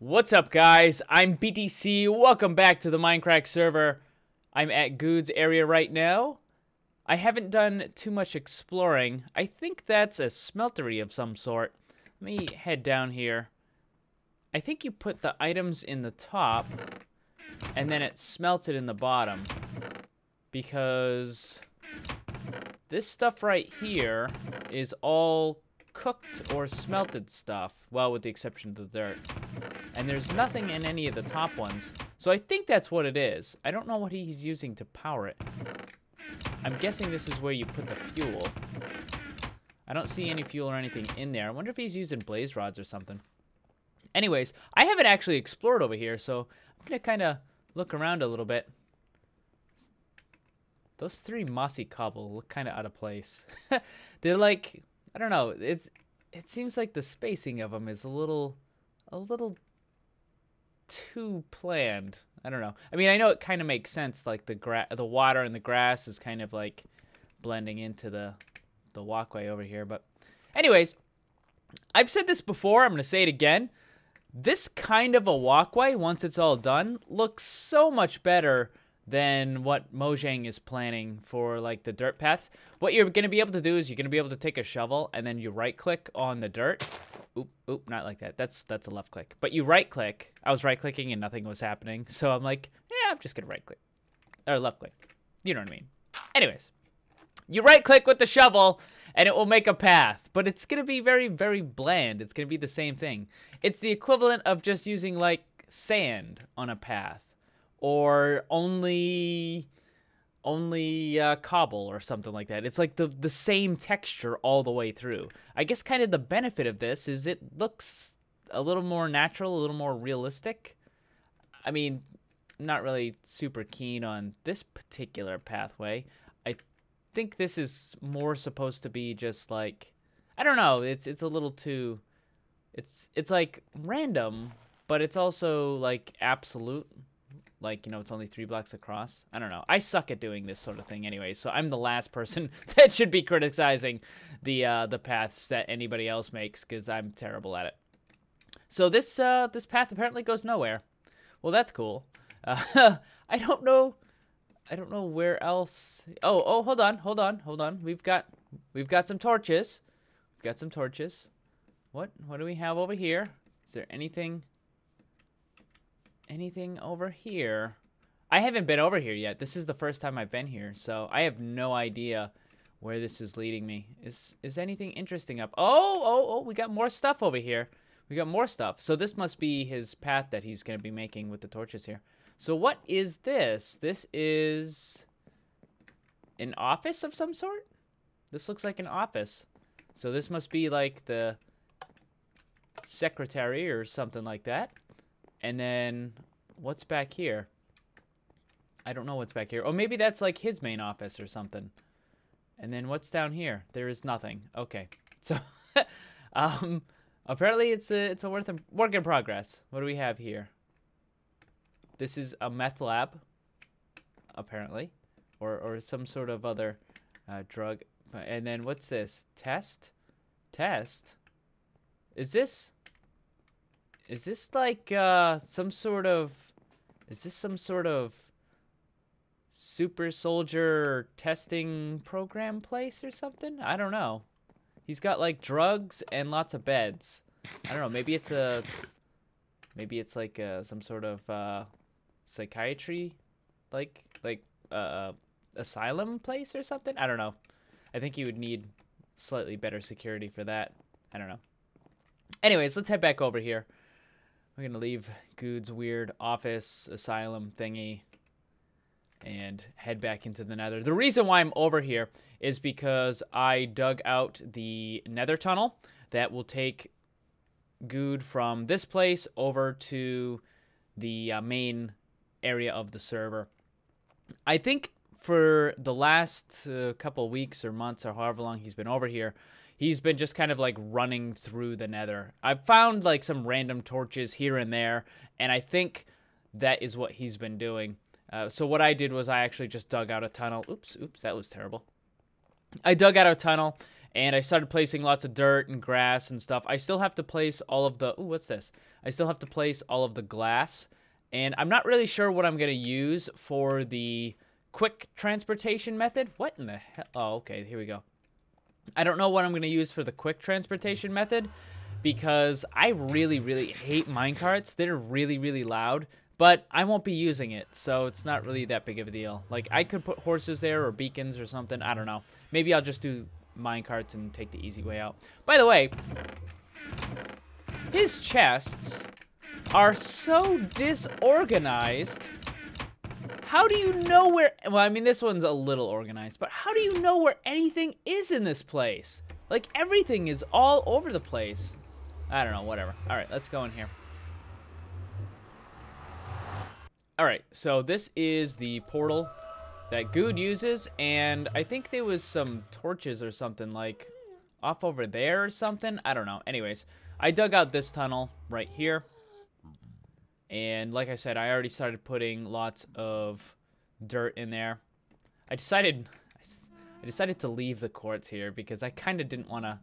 What's up, guys? I'm BTC. Welcome back to the Mindcrack server. I'm at Guude's area right now. I haven't done too much exploring. I think that's a smeltery of some sort. Let me head down here. I think you put the items in the top, and then it smelts it in the bottom. Because this stuff right here is all cooked or smelted stuff. Well, with the exception of the dirt. And there's nothing in any of the top ones. So I think that's what it is. I don't know what he's using to power it. I'm guessing this is where you put the fuel. I don't see any fuel or anything in there. I wonder if he's using blaze rods or something. Anyways, I haven't actually explored over here, so I'm going to kind of look around a little bit. Those three mossy cobble look kind of out of place. They're like, I don't know. It seems like the spacing of them is a little too planned. I don't know. I mean, I know it kind of makes sense. Like the water and the grass is kind of like blending into the walkway over here. But anyways, I've said this before. I'm going to say it again. This kind of a walkway, once it's all done, looks so much better than what Mojang is planning for like the dirt paths. What you're going to be able to do is you're going to be able to take a shovel and then you right click on the dirt. Oop, not like that. That's a left click. But you right click. I was right clicking and nothing was happening. So I'm like, yeah, I'm just going to right click. Or left click. You know what I mean. Anyways, you right click with the shovel and it will make a path. But it's going to be very, very bland. It's going to be the same thing. It's the equivalent of just using like sand on a path. Or only cobble or something like that. It's like the same texture all the way through. I guess kind of the benefit of this is it looks a little more natural, a little more realistic. I mean, I'm not really super keen on this particular pathway. I think this is more supposed to be just like, I don't know, it's a little too, it's like random, but it's also like absolute. Like, you know, it's only 3 blocks across. I don't know. I suck at doing this sort of thing anyway, so I'm the last person that should be criticizing the paths that anybody else makes, because I'm terrible at it. So this path apparently goes nowhere. Well, that's cool. I don't know where else. Oh, hold on. We've got some torches. What do we have over here? Is there anything over here? I haven't been over here yet. This is the first time I've been here, so I have no idea where this is leading me. Is anything interesting up? Oh, we got more stuff over here. We got more stuff. So this must be his path that he's going to be making with the torches here. So what is this? This is an office of some sort? This looks like an office. So this must be like the secretary or something like that. And then, what's back here? I don't know what's back here. Oh, maybe that's like his main office or something. And then what's down here? There is nothing. Okay. So, apparently it's a work in progress. What do we have here? This is a meth lab, apparently. Or some sort of other drug. And then what's this? Test? Is this like some sort of super soldier testing program place or something? I don't know. He's got like drugs and lots of beds. I don't know. Maybe it's like some sort of psychiatry, like asylum place or something. I don't know. I think you would need slightly better security for that. I don't know. Anyways, let's head back over here. We're going to leave Guude's weird office asylum thingy and head back into the nether. The reason why I'm over here is because I dug out the nether tunnel that will take Guude from this place over to the main area of the server. I think for the last couple weeks or months or however long he's been over here, he's been just kind of like running through the nether. I've found like some random torches here and there, and I think that is what he's been doing. So what I did was I actually just dug out a tunnel. Oops, that was terrible. I dug out a tunnel, And I started placing lots of dirt and grass and stuff. I still have to place all of the... Ooh, what's this? I still have to place all of the glass. And I'm not really sure what I'm going to use for the quick transportation method. What in the hell? Oh, okay, here we go. I don't know what I'm going to use for the quick transportation method because I really, really hate minecarts. They're really, really loud, but I won't be using it, so it's not really that big of a deal. Like, I could put horses there or beacons or something. I don't know. Maybe I'll just do minecarts and take the easy way out. By the way, his chests are so disorganized. How do you know where... Well, I mean, this one's a little organized, but how do you know where anything is in this place? Like, everything is all over the place. I don't know, whatever. All right, let's go in here. All right, so this is the portal that Guude uses, and I think there was some torches or something, like, off over there or something. I don't know. Anyways, I dug out this tunnel right here. And like I said, I already started putting lots of dirt in there. I decided to leave the quartz here because I kind of didn't want to.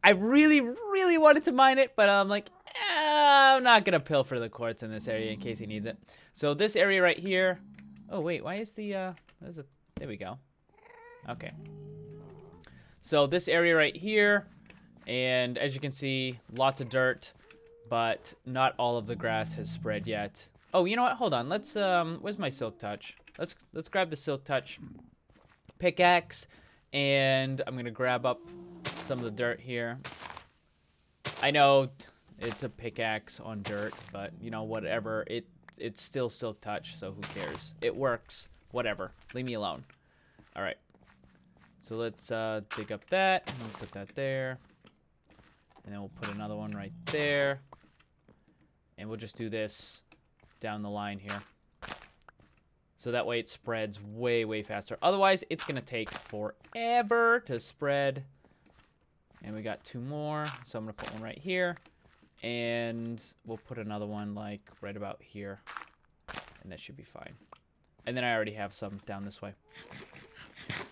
I really, really wanted to mine it, but I'm like, I'm not gonna pilfer the quartz in this area in case he needs it. So this area right here. Oh wait, why is the there we go. Okay. So this area right here, and as you can see, lots of dirt. But not all of the grass has spread yet. Oh, you know what? Hold on. Let's where's my silk touch? Let's grab the silk touch pickaxe, and I'm gonna grab up some of the dirt here. I know it's a pickaxe on dirt, but you know, whatever. It's still silk touch, so who cares? It works. Whatever. Leave me alone. All right. So let's dig up that. We'll put that there. And then we'll put another one right there. And we'll just do this down the line here. So that way it spreads way, way faster. Otherwise, it's going to take forever to spread. And we got 2 more. So I'm going to put one right here. And we'll put another one like right about here. And that should be fine. And then I already have some down this way.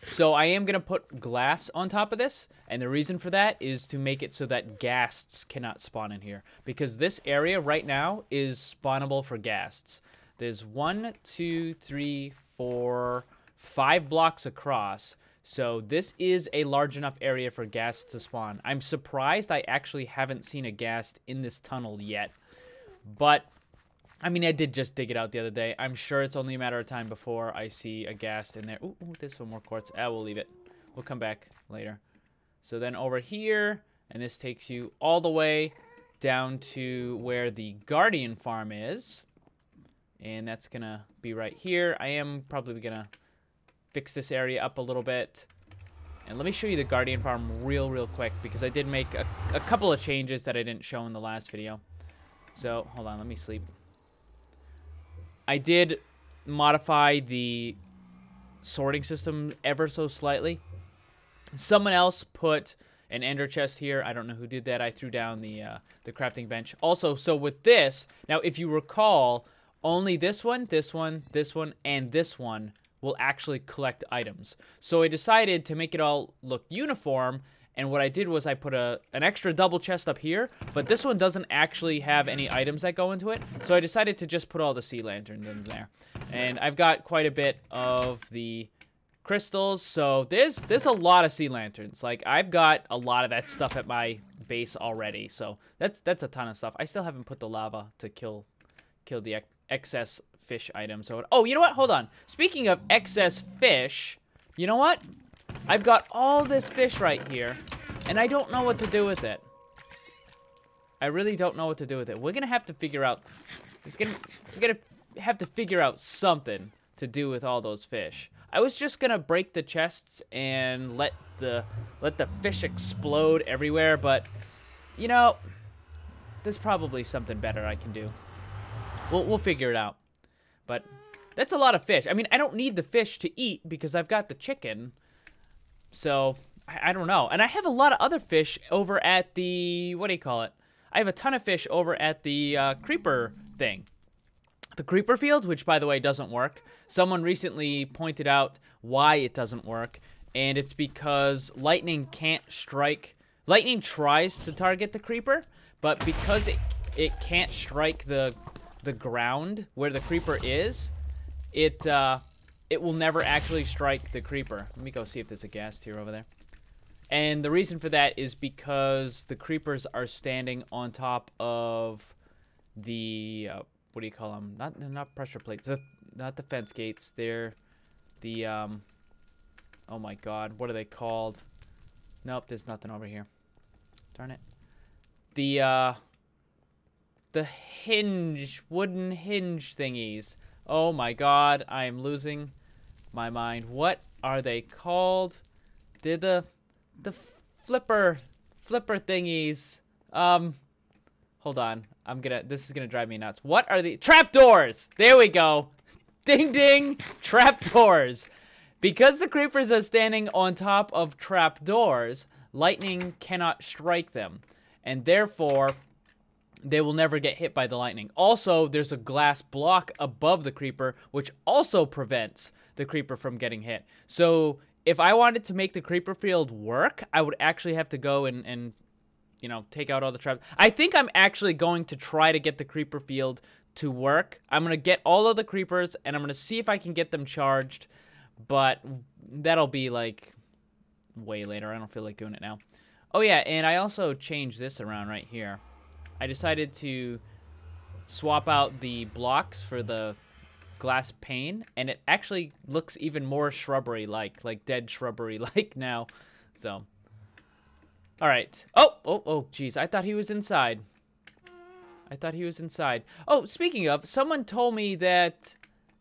So I am going to put glass on top of this, and the reason for that is to make it so that ghasts cannot spawn in here, because this area right now is spawnable for ghasts. There's 1, 2, 3, 4, 5 blocks across, so this is a large enough area for ghasts to spawn. I'm surprised I actually haven't seen a ghast in this tunnel yet, but I mean, I did just dig it out the other day. I'm sure it's only a matter of time before I see a ghast in there. Ooh, there's some more quartz. We'll leave it. We'll come back later. So then over here, and this takes you all the way down to where the Guardian farm is. And that's going to be right here. I am probably going to fix this area up a little bit. And let me show you the Guardian farm real quick, because I did make a couple of changes that I didn't show in the last video. So, hold on, let me sleep. I did modify the sorting system ever so slightly. Someone else put an ender chest here. I don't know who did that. I threw down the crafting bench. Also, so with this, now if you recall, only this one, and this one will actually collect items. So I decided to make it all look uniform, and what I did was I put an extra double chest up here, but this one doesn't actually have any items that go into it. So I decided to just put all the sea lanterns in there. And I've got quite a bit of the crystals, so there's a lot of sea lanterns. Like, I've got a lot of that stuff at my base already, so that's a ton of stuff. I still haven't put the lava to kill the excess fish items. So, oh, you know what? Hold on. Speaking of excess fish, you know what? I've got all this fish right here, and I don't know what to do with it. I really don't know what to do with it. We're gonna have to figure out. We're gonna have to figure out something to do with all those fish. I was just gonna break the chests and let the fish explode everywhere, but you know, there's probably something better I can do. We'll figure it out. But that's a lot of fish. I mean, I don't need the fish to eat because I've got the chicken. So, I don't know. And I have a lot of other fish over at the, what do you call it? I have a ton of fish over at the creeper thing. The creeper field, which by the way doesn't work. Someone recently pointed out why it doesn't work. and it's because lightning can't strike. Lightning tries to target the creeper, but because it can't strike the ground where the creeper is, it will never actually strike the creeper. Let me go see if there's a gas tier over there. And the reason for that is because the creepers are standing on top of the what do you call them? Not pressure plates. Not the fence gates. They're the oh my god, what are they called? Nope, there's nothing over here. Darn it. The wooden hinge thingies. Oh my god, I am losing my mind. What are they called? They're the flipper thingies. Hold on. This is gonna drive me nuts. What are the trapdoors? There we go. Ding ding, trapdoors. Because the creepers are standing on top of trapdoors, lightning cannot strike them, and therefore they will never get hit by the lightning. Also, there's a glass block above the creeper, which also prevents the creeper from getting hit. So if I wanted to make the creeper field work, I would actually have to go and you know, take out all the traps. I think I'm actually going to try to get the creeper field to work. I'm going to get all of the creepers, and I'm going to see if I can get them charged, but that'll be, like, way later. I don't feel like doing it now. Oh, yeah, and I also changed this around right here. I decided to swap out the blocks for the glass pane, and it actually looks even more shrubbery-like dead shrubbery-like now. So, all right. Oh, jeez. I thought he was inside. Oh, speaking of, someone told me that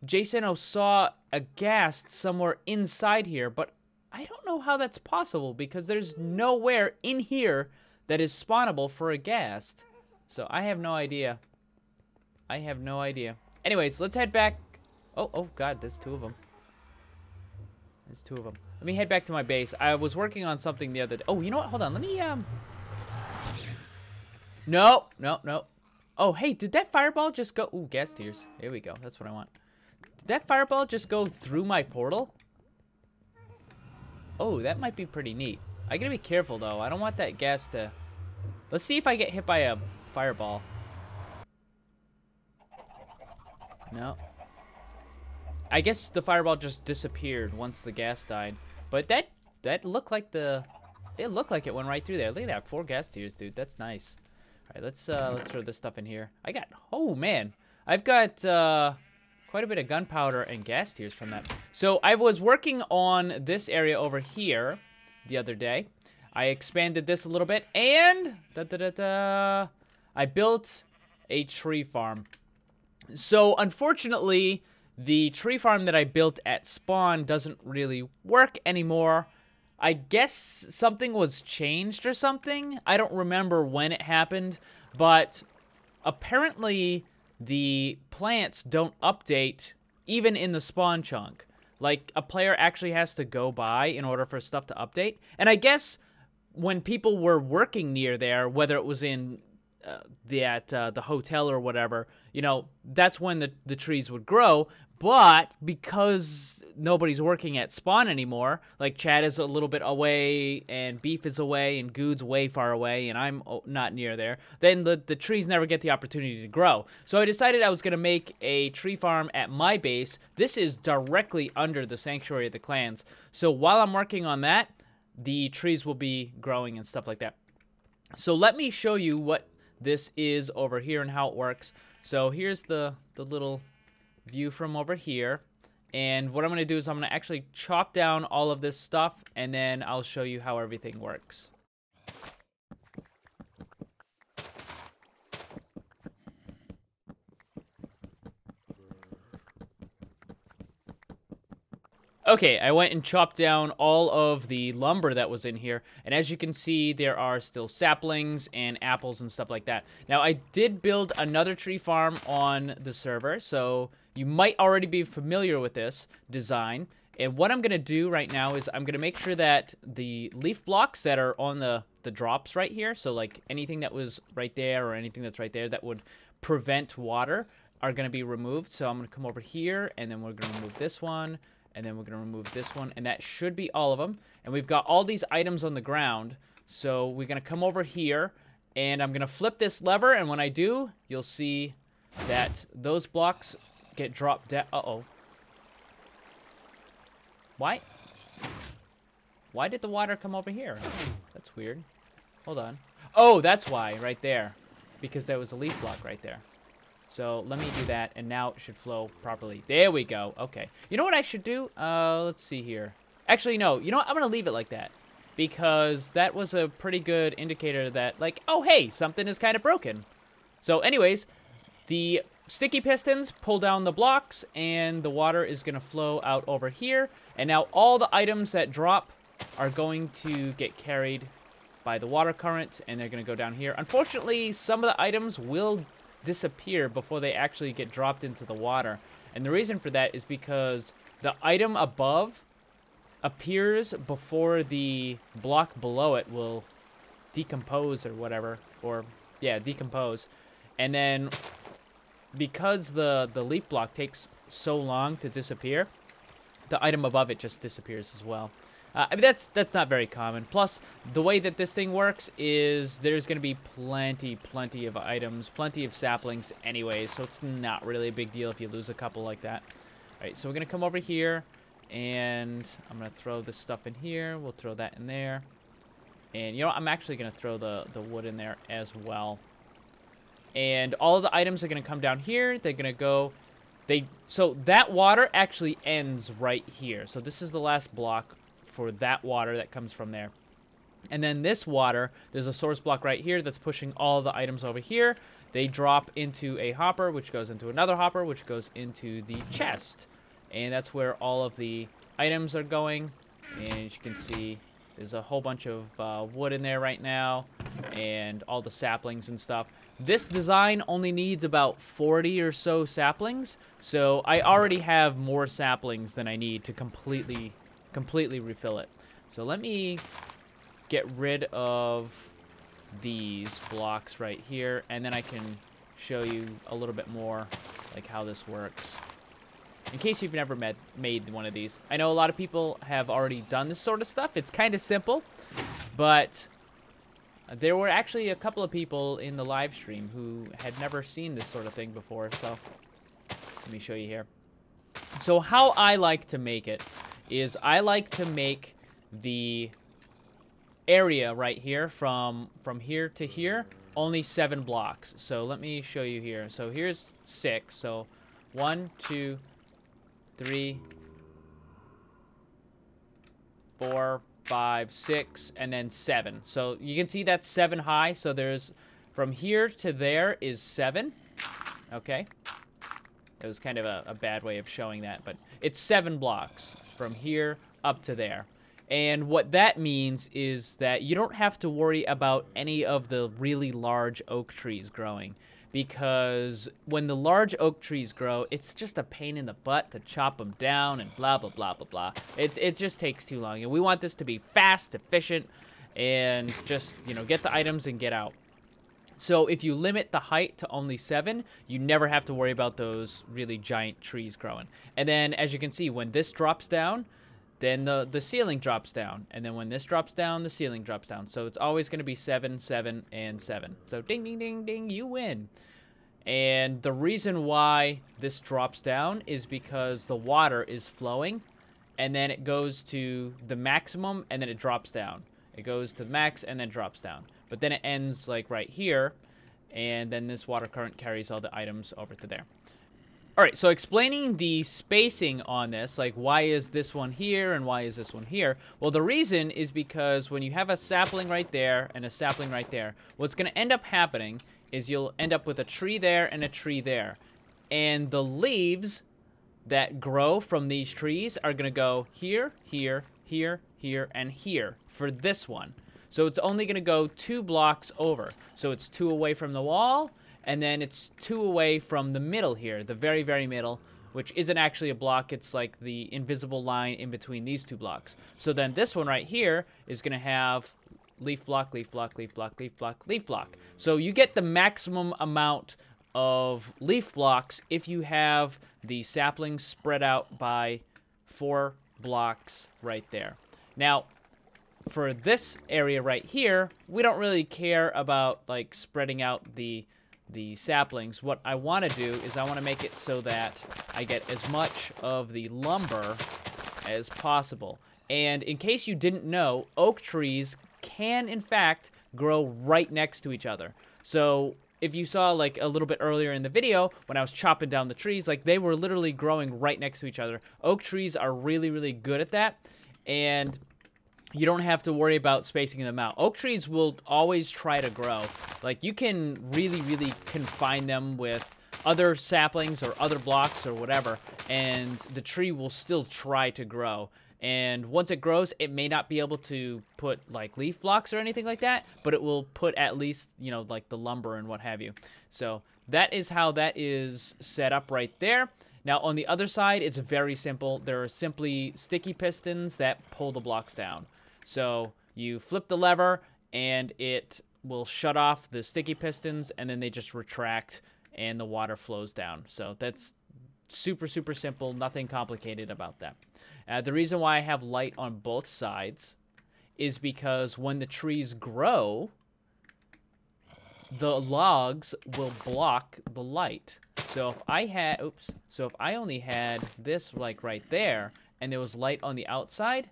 Jason saw a ghast somewhere inside here, but I don't know how that's possible because there's nowhere in here that is spawnable for a ghast. So I have no idea. Anyways, let's head back. Oh god, there's two of them. Let me head back to my base. I was working on something the other day. Oh, you know what? Hold on. Let me, No. Oh, hey, did that fireball just go... Ooh, gas tiers. Here we go. That's what I want. Did that fireball just go through my portal? Oh, that might be pretty neat. I gotta be careful, though. I don't want that gas to... Let's see if I get hit by a fireball. No. I guess the fireball just disappeared once the gas died. But that looked like the... It looked like it went right through there. Look at that. 4 gas tiers, dude. That's nice. All right, let's throw this stuff in here. Oh, man. I've got quite a bit of gunpowder and gas tiers from that. So I was working on this area over here the other day. I expanded this a little bit, and I built a tree farm. So unfortunately, the tree farm that I built at spawn doesn't really work anymore. I guess something was changed or something. I don't remember when it happened, but apparently the plants don't update even in the spawn chunk. Like, a player actually has to go by in order for stuff to update. And I guess when people were working near there, whether it was in the hotel or whatever, you know, that's when the trees would grow. But because nobody's working at spawn anymore, like Chad is a little bit away, and Beef is away, and Guude's way far away, and I'm not near there, then the trees never get the opportunity to grow. So I decided I was going to make a tree farm at my base. This is directly under the Sanctuary of the Clans. So while I'm working on that, the trees will be growing and stuff like that. So let me show you what this is over here and how it works. So here's the little view from over here, and what I'm going to do is I'm going to actually chop down all of this stuff, and then I'll show you how everything works. Okay, I went and chopped down all of the lumber that was in here, and as you can see, there are still saplings and apples and stuff like that. Now, I did build another tree farm on the server, so you might already be familiar with this design. And what I'm going to do right now is I'm going to make sure that the leaf blocks that are on the drops right here, so like anything that was right there or anything that's right there that would prevent water, are going to be removed. So I'm going to come over here, and then we're going to remove this one, And then we're going to remove this one. And that should be all of them. And we've got all these items on the ground. So we're going to come over here. And I'm going to flip this lever. And when I do, you'll see that those blocks get dropped down. Uh-oh. Why? Why did the water come over here? That's weird. Hold on. Oh, that's why, right there. Because there was a leaf block right there. So let me do that, and now it should flow properly. There we go. Okay. You know what I should do? Let's see here. Actually, no. You know what? I'm going to leave it like that. Because that was a pretty good indicator that, like, oh, hey, something is kind of broken. So anyways, the sticky pistons pull down the blocks, and the water is going to flow out over here. And now all the items that drop are going to get carried by the water current, and they're going to go down here. Unfortunately, some of the items will disappear before they actually get dropped into the water. And the reason for that is because the item above appears before the block below it will decompose or whatever. Or, yeah, decompose. And then because the leaf block takes so long to disappear, the item above it just disappears as well. I mean, that's not very common. Plus, the way that this thing works is there's going to be plenty of items, plenty of saplings anyway, so it's not really a big deal if you lose a couple like that. All right, so we're going to come over here, and I'm going to throw this stuff in here. We'll throw that in there. And, you know, I'm actually going to throw the wood in there as well. And all of the items are going to come down here. They're going to go... So that water actually ends right here. So this is the last block for that water that comes from there. And then this water, there's a source block right here that's pushing all the items over here. They drop into a hopper, which goes into another hopper, which goes into the chest. And that's where all of the items are going. And as you can see, there's a whole bunch of wood in there right now, and all the saplings and stuff. This design only needs about 40 or so saplings, so I already have more saplings than I need to completely refill it. So let me get rid of these blocks right here, and then I can show you a little bit more like how this works. In case you've never made one of these. I know a lot of people have already done this sort of stuff. It's kind of simple, but there were actually a couple of people in the live stream who had never seen this sort of thing before, so let me show you here. So how I like to make it is I like to make the area right here from here to here only 7 blocks. So let me show you here. So here's 6. So 1, 2, 3, 4, 5, 6, and then 7. So you can see that's 7 high. So there's from here to there is 7. Okay. It was kind of a bad way of showing that, but it's 7 blocks from here up to there. And what that means is that you don't have to worry about any of the really large oak trees growing, because when the large oak trees grow, it's just a pain in the butt to chop them down and blah, blah, blah, blah, blah. It just takes too long, and we want this to be fast, efficient, and just, you know, get the items and get out. So if you limit the height to only 7, you never have to worry about those really giant trees growing. And then, as you can see, when this drops down, then the ceiling drops down. And then when this drops down, the ceiling drops down. So it's always going to be 7, 7, and 7. So ding, ding, ding, ding, you win. And the reason why this drops down is because the water is flowing, and then it goes to the maximum, and then it drops down. It goes to the max, and then drops down. But then it ends, like, right here, and then this water current carries all the items over to there. All right, so explaining the spacing on this, like why is this one here and why is this one here? Well, the reason is because when you have a sapling right there and a sapling right there, what's going to end up happening is you'll end up with a tree there and a tree there. And the leaves that grow from these trees are going to go here, here, here, here, and here for this one. So it's only going to go 2 blocks over. So it's 2 away from the wall, and then it's 2 away from the middle here, the very, very middle, which isn't actually a block. It's like the invisible line in between these 2 blocks. So then this one right here is going to have leaf block, leaf block, leaf block, leaf block, leaf block. So you get the maximum amount of leaf blocks if you have the saplings spread out by 4 blocks right there. Now, for this area right here, we don't really care about like spreading out the saplings. What I want to do is I want to make it so that I get as much of the lumber as possible. And in case you didn't know, oak trees can in fact grow right next to each other. So if you saw like a little bit earlier in the video when I was chopping down the trees, like they were literally growing right next to each other. Oak trees are really, really good at that. And you don't have to worry about spacing them out. Oak trees will always try to grow. Like, you can really, really confine them with other saplings or other blocks or whatever, and the tree will still try to grow. And once it grows, it may not be able to put, like, leaf blocks or anything like that, but it will put at least, you know, like, the lumber and what have you. So that is how that is set up right there. Now, on the other side, it's very simple. There are simply sticky pistons that pull the blocks down. So you flip the lever, and it will shut off the sticky pistons, and then they just retract, and the water flows down. So that's super, super simple. Nothing complicated about that. The reason why I have light on both sides is because when the trees grow, the logs will block the light. So if I had, so if I only had this like right there, and there was light on the outside,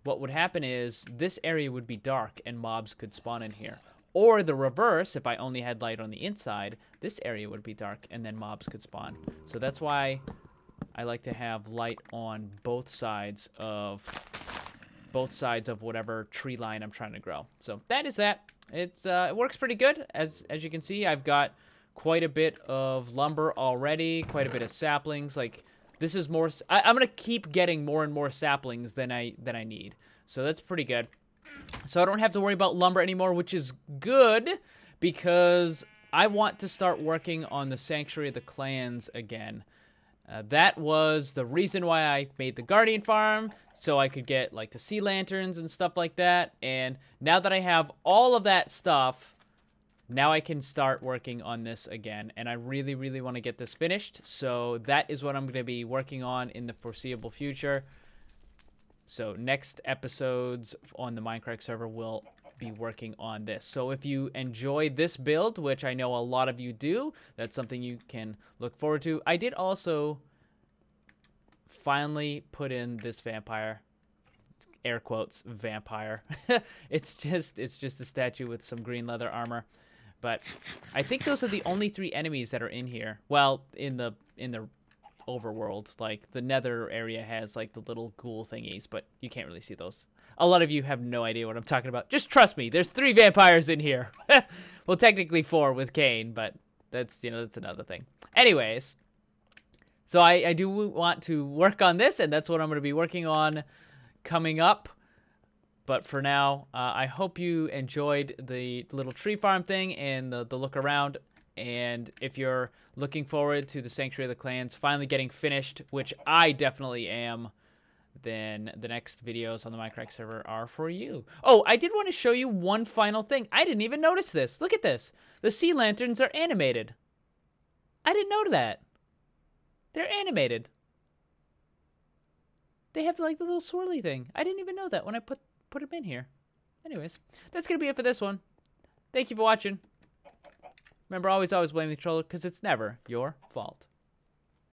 what would happen is this area would be dark and mobs could spawn in here. Or the reverse, if I only had light on the inside, this area would be dark and then mobs could spawn. So that's why I like to have light on both sides of whatever tree line I'm trying to grow. So that is that. It works pretty good. As you can see, I've got quite a bit of lumber already, quite a bit of saplings. Like, this is more, I'm gonna keep getting more and more saplings than I need. So that's pretty good. So I don't have to worry about lumber anymore, which is good because I want to start working on the Sanctuary of the Clans again. That was the reason why I made the Guardian Farm, so I could get like the sea lanterns and stuff like that. And now that I have all of that stuff, now I can start working on this again, and I really, really want to get this finished. So that is what I'm going to be working on in the foreseeable future. So next episodes on the Mindcrack server will be working on this. So if you enjoy this build, which I know a lot of you do, that's something you can look forward to. I did also finally put in this vampire. Air quotes, vampire. It's just a statue with some green leather armor. But I think those are the only 3 enemies that are in here. Well, in the overworld, like the nether area has like the little ghoul thingies, but you can't really see those. A lot of you have no idea what I'm talking about. Just trust me, there's 3 vampires in here. Well, technically 4 with Cain, but that's, you know, that's another thing. Anyways, so I do want to work on this, and that's what I'm going to be working on coming up. But for now, I hope you enjoyed the little tree farm thing and the look around. And if you're looking forward to the Sanctuary of the Clans finally getting finished, which I definitely am, then the next videos on the Mindcrack server are for you. Oh, I did want to show you one final thing. I didn't even notice this. Look at this. The sea lanterns are animated. I didn't know that. They're animated. They have like the little swirly thing. I didn't even know that when I put them in here. Anyways, that's going to be it for this one. Thank you for watching. Remember, always blame the controller, because it's never your fault.